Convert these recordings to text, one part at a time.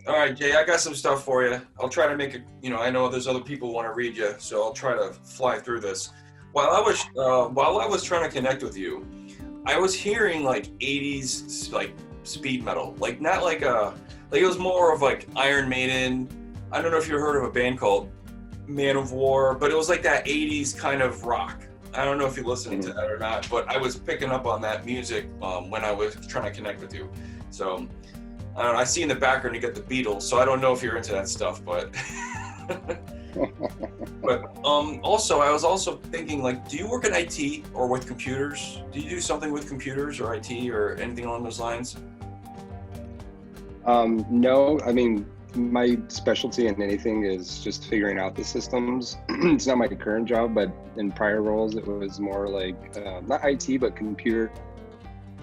All right, Jay, I got some stuff for you. I'll try to make it, I know there's other people who want to read you, so I'll try to fly through this. While I was trying to connect with you, I was hearing like 80s like speed metal, like not like it was more of like Iron Maiden. I don't know if you heard of a band called Man of War, but it was like that 80s kind of rock. I don't know if you're listening to that or not, but I was picking up on that music when I was trying to connect with you. So I don't know, I see in the background you get the Beatles, so I don't know if you're into that stuff, but also I was also thinking, like, do you work in IT or with computers? Do you do something with computers or IT or anything along those lines? No, I mean, my specialty in anything is just figuring out the systems. It's not my current job, but in prior roles, it was more like, not IT, but computer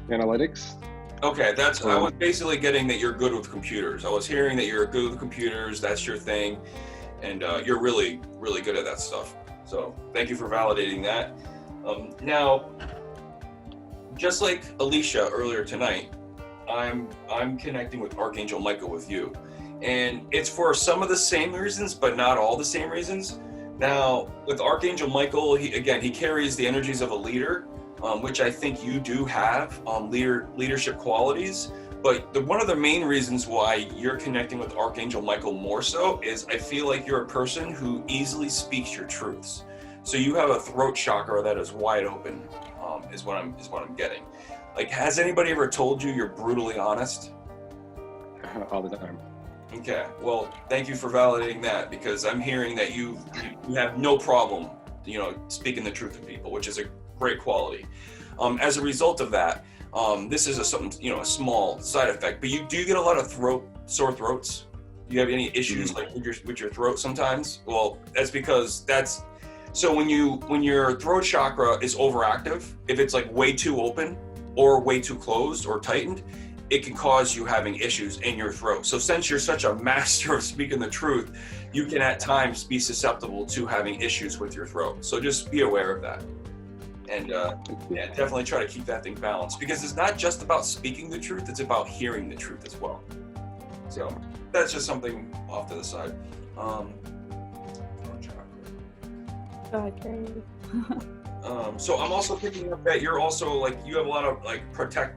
analytics. Okay, I was basically getting that you're good with computers. I was hearing that you're good with computers, that's your thing, and you're really, really good at that stuff. So thank you for validating that. Now, just like Alicia earlier tonight, I'm connecting with Archangel Michael with you. And it's for some of the same reasons, but not all the same reasons. Now, with Archangel Michael, he carries the energies of a leader, which I think you do have, leadership qualities. But one of the main reasons why you're connecting with Archangel Michael more so is I feel like you're a person who easily speaks your truths. So you have a throat chakra that is wide open, is what I'm getting. Like, has anybody ever told you you're brutally honest? All the time. Okay, well, thank you for validating that, because I'm hearing that you have no problem, speaking the truth to people, which is a great quality. As a result of that, this is a small side effect, but you do get a lot of sore throats. Do you have any issues like with your throat sometimes? Well, that's because so when your throat chakra is overactive, if it's like way too open or way too closed or tightened, it can cause you having issues in your throat. So since you're such a master of speaking the truth, you can at times be susceptible to having issues with your throat. So just be aware of that. And definitely try to keep that thing balanced, because it's not just about speaking the truth, it's about hearing the truth as well. So that's just something off to the side. So I'm also picking up that you're also like, you have a lot of like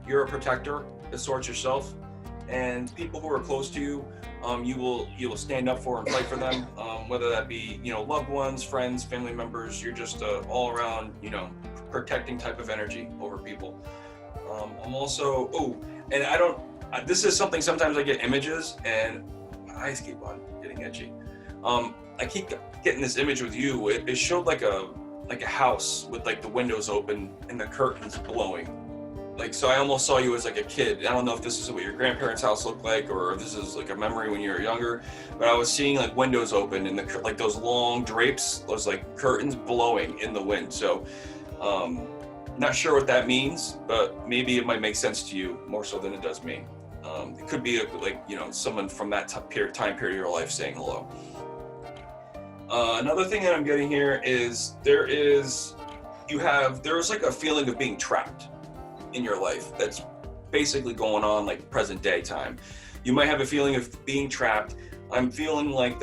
you're a protector of sorts yourself, and people who are close to you, you will stand up for and fight for them, whether that be, loved ones, friends, family members. You're just all around, protecting type of energy over people. I'm also, this is something, sometimes I get images and my eyes keep on getting itchy. I keep getting this image with you. It showed like a house with like the windows open and the curtains blowing. Like, so I almost saw you as like a kid. I don't know if this is what your grandparents' house looked like, or if this is like a memory when you were younger, but I was seeing like windows open and like those long drapes, those like curtains blowing in the wind. So, not sure what that means, but maybe it might make sense to you more so than it does me. It could be someone from that time period of your life saying hello. Another thing that I'm getting here is there's like a feeling of being trapped in your life that's basically going on like present day time. You might have a feeling of being trapped. I'm feeling like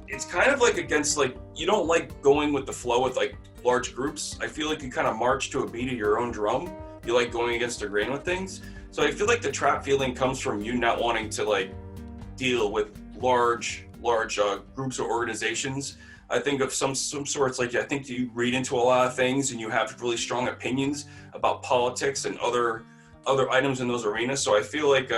it's kind of like against, like, you don't like going with the flow with like large groups. I feel like you kind of march to a beat of your own drum. You like going against the grain with things. So I feel like the trap feeling comes from you not wanting to like deal with large groups or organizations. I think of some sorts, like, I think you read into a lot of things and you have really strong opinions about politics and other items in those arenas. So I feel like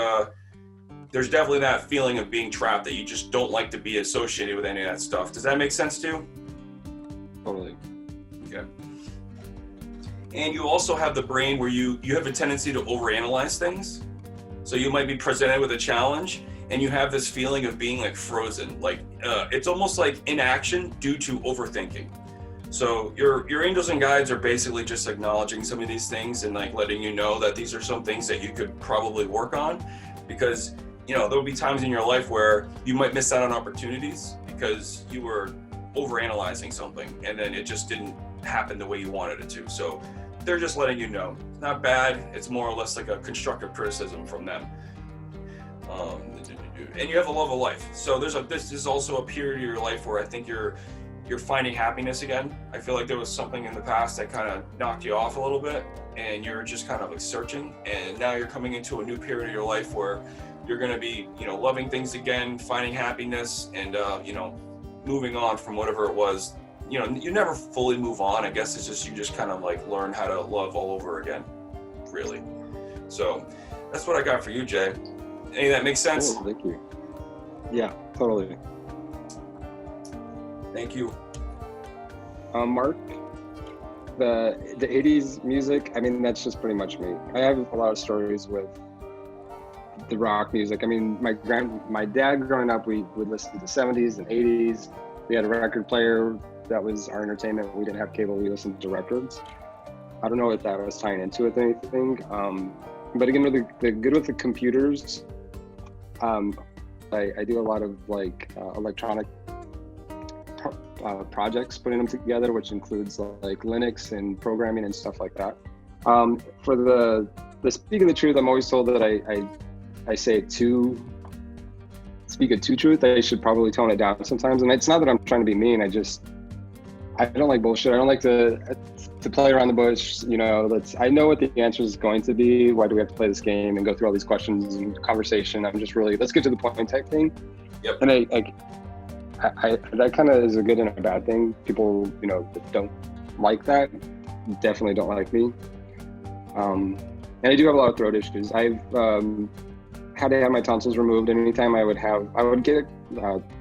there's definitely that feeling of being trapped, that you just don't like to be associated with any of that stuff. Does that make sense too? Totally. Okay. And you also have the brain where you have a tendency to overanalyze things. So you might be presented with a challenge and you have this feeling of being like frozen, like it's almost like inaction due to overthinking. So your angels and guides are basically just acknowledging some of these things and like letting you know that these are some things that you could probably work on, because there'll be times in your life where you might miss out on opportunities because you were overanalyzing something and then it just didn't happen the way you wanted it to. So they're just letting you know. It's not bad, it's more or less like a constructive criticism from them. and you have a love of life. So this is also a period of your life where I think you're finding happiness again. I feel like there was something in the past that kind of knocked you off a little bit, and you're just kind of like searching. And now you're coming into a new period of your life where you're going to be, loving things again, finding happiness, and moving on from whatever it was. You never fully move on. I guess it's just you just kind of like learn how to love all over again, really. So that's what I got for you, Jay. Any of that makes sense? Cool, thank you. Yeah, totally. Thank you. Mark, the 80s music, I mean, that's just pretty much me. I have a lot of stories with the rock music. I mean, my dad growing up, we would listen to the 70s and 80s. We had a record player. That was our entertainment. We didn't have cable. We listened to records. I don't know if that was tying into it or anything. But again, with the good with the computers, I do a lot of electronic projects, putting them together, which includes like Linux and programming and stuff like that. For the speaking the truth, I'm always told that I say speak it to truth. I should probably tone it down sometimes. And it's not that I'm trying to be mean. I don't like bullshit. I don't like to play around the bush. I know what the answer is going to be. Why do we have to play this game and go through all these questions and conversation? I'm just really, let's get to the point type thing. Yep. And I that kind of is a good and a bad thing. People, that don't like that definitely don't like me. And I do have a lot of throat issues. I've had to have my tonsils removed, and anytime I would get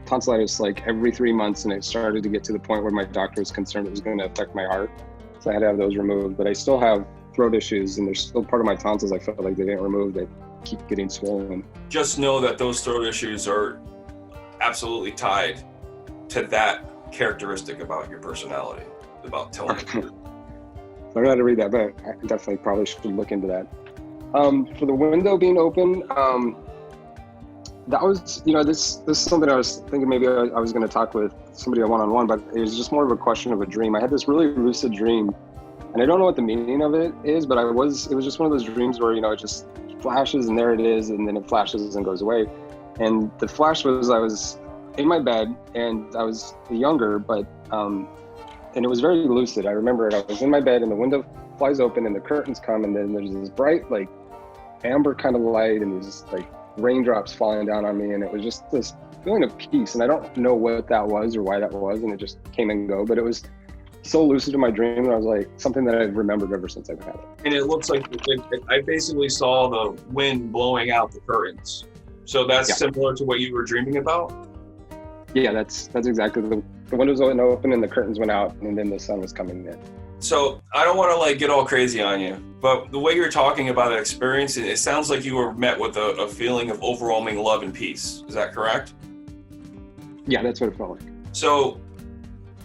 tonsillitis like every 3 months, and it started to get to the point where my doctor was concerned it was going to affect my heart. So I had to have those removed, but I still have throat issues, and there's still part of my tonsils I felt like they didn't remove that keep getting swollen. Just know that those throat issues are absolutely tied to that characteristic about your personality, about telling the truth. I don't know how to read that, but I definitely probably should look into that. For the window being open, that was, this is something I was thinking maybe I was going to talk with somebody one-on-one, but it was just more of a question of a dream. I had this really lucid dream, and I don't know what the meaning of it is, but it was just one of those dreams where, it just flashes and there it is, and then it flashes and goes away. And the flash was, I was in my bed, and I was younger, but, and it was very lucid. I remember it. I was in my bed, and the window flies open, and the curtains come, and then there's this bright, amber kind of light, and these raindrops falling down on me, and it was just this feeling of peace. And I don't know what that was or why that was, and it just came and go, but it was so lucid in my dream that I was like something that I've remembered ever since I've had it. And it looks like I basically saw the wind blowing out the curtains. So that's similar to what you were dreaming about? Yeah, that's exactly the windows went open and the curtains went out, and then the sun was coming in. So I don't want to get all crazy on you, but the way you're talking about that experience, it sounds like you were met with a feeling of overwhelming love and peace. Is that correct? Yeah, that's what it felt like. So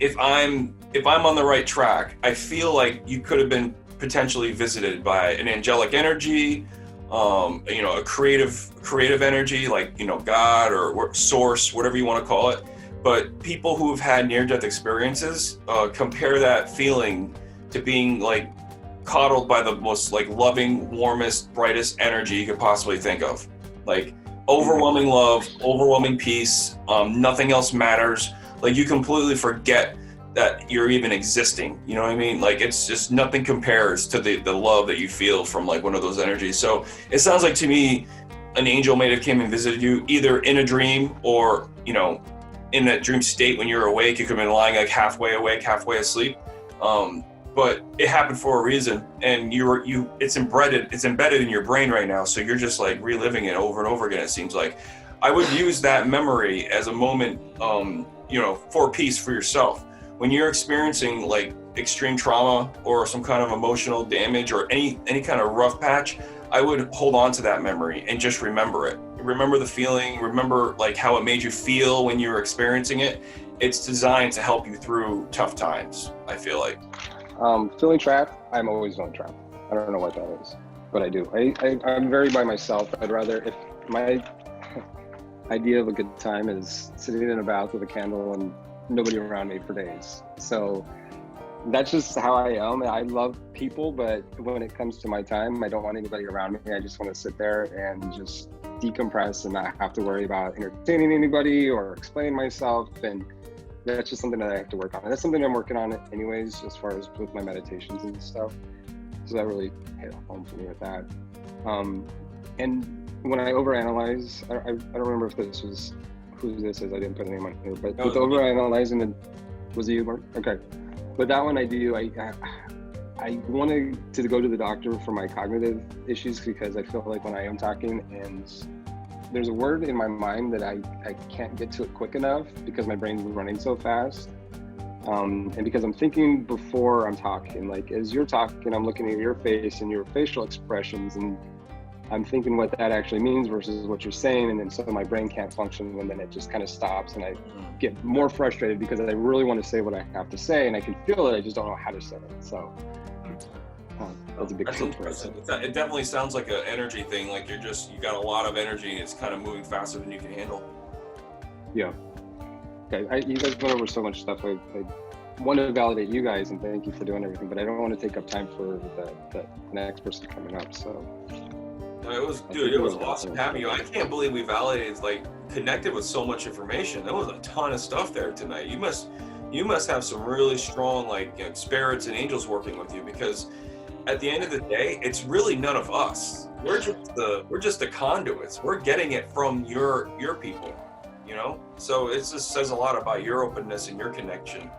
if I'm on the right track, I feel like you could have been potentially visited by an angelic energy, a creative energy, like, God or source, whatever you want to call it. But people who have had near-death experiences compare that feeling to being coddled by the most loving, warmest, brightest energy you could possibly think of. Overwhelming love, overwhelming peace, nothing else matters. You completely forget that you're even existing. You know what I mean? It's just nothing compares to the love that you feel from one of those energies. So it sounds like to me, an angel may have came and visited you either in a dream or, in that dream state when you're awake. You could have been lying halfway awake, halfway asleep. But it happened for a reason, and it's embedded in your brain right now. So you're just reliving it over and over again. It seems like I would use that memory as a moment, for peace for yourself. When you're experiencing extreme trauma or some kind of emotional damage or any kind of rough patch, I would hold on to that memory and just remember it. Remember the feeling, remember how it made you feel when you were experiencing it. It's designed to help you through tough times, I feel like. Feeling trapped, I'm always feeling trapped. I don't know what that is, but I do. I'm very by myself. I'd rather, if my idea of a good time is sitting in a bath with a candle and nobody around me for days. So that's just how I am. I love people, but when it comes to my time, I don't want anybody around me. I just want to sit there and just decompress and not have to worry about entertaining anybody or explaining myself. And that's just something that I have to work on. And that's something I'm working on anyways, as far as with my meditations and stuff. So that really hit home for me with that. And when I overanalyze, I don't remember if this was who this is. I didn't put a name on here, but with overanalyzing, was it you, Mark? Okay. But that one I do. I wanted to go to the doctor for my cognitive issues because I feel like when I am talking and there's a word in my mind that I can't get to it quick enough because my brain's running so fast. And because I'm thinking before I'm talking, like as you're talking, I'm looking at your face and your facial expressions and I'm thinking what that actually means versus what you're saying. And then so my brain can't function and then it just kind of stops and I get more frustrated because I really want to say what I have to say and I can feel it. I just don't know how to say it. So that's a big That's interesting. It definitely sounds like an energy thing. Like you got a lot of energy and it's kind of moving faster than you can handle. Yeah. Okay. You guys went over so much stuff. I want to validate you guys and thank you for doing everything, but I don't want to take up time for the next person coming up. So. It was awesome having you. I can't believe we validated, connected with so much information. There was a ton of stuff there tonight. You must have some really strong, spirits and angels working with you because at the end of the day, it's really none of us. We're just the conduits. We're getting it from your people, So it just says a lot about your openness and your connection.